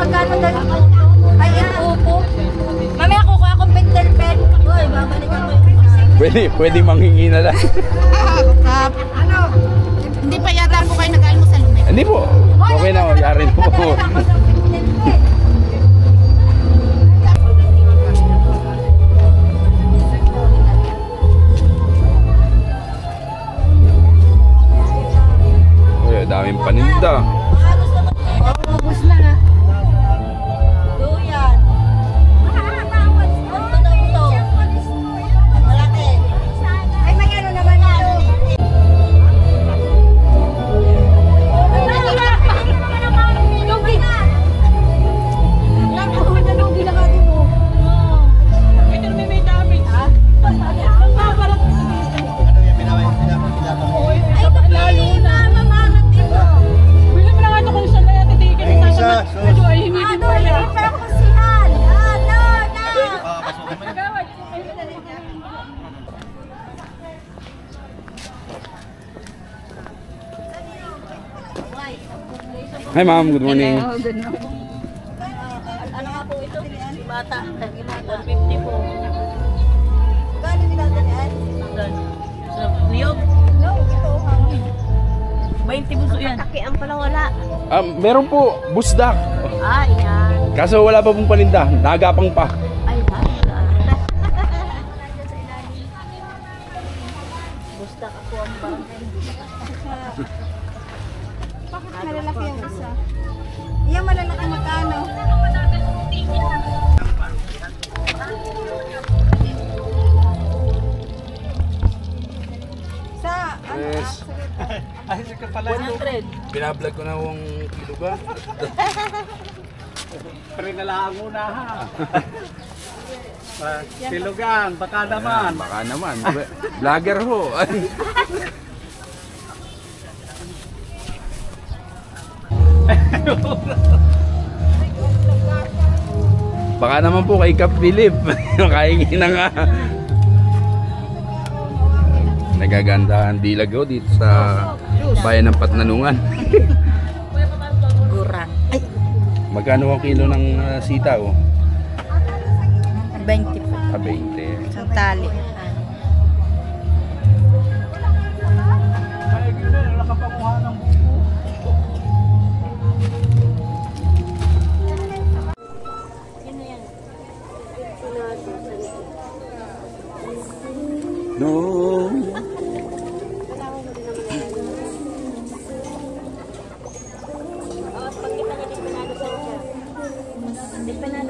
magkano daw yung ay yung upo. Mamaya kukuha akong pentel pen. Uy, babalikan ko yung Pwede manghingi na lang. Ano? Hindi pa yata po kayo nag-almusal. Hindi po. Okay na, yari po. Uy, daming paninda. Ubus na nga. Duyan. Ito daw ito. Malaki. Ay, may ano naman ito. Lugi na. Lugi na ka din mo. Ito may damage. Ha? Parang lalo na. Mamamat dito. Bili mo na nga ito kung saan na titigil. Ito ay hindi pa yan. Pero kung sihan. No. Hi ma'am, good morning. Ano nga po ito? Bata. 150 po. Gano'n nilalagyan? Sa niyog, No, ito. 20 buso yan. Takian pala wala. Meron po, busdak. Ah, yan. Kaso wala pa pong paninda, nagapang pa. Ay, wala. Gusto ako ang barangay. Bakit malalaki yung isa? Yung malalaki magkano? Sa, ano? Yes. Ay, ka pala. 100. Binablog ko na yung kilugan. Prinalaang muna ha. Silugan, baka naman. Baka naman. Vlogger ho. Baka naman po kay Kap Philip. Makahingi na nga. Nagagandahan dilag ho dito sa bayan ng Patnanungan. Gurang. Ay, Magkano ang kilo ng sitaw? 20 po. 20. Isang tali. No. Hindi pa na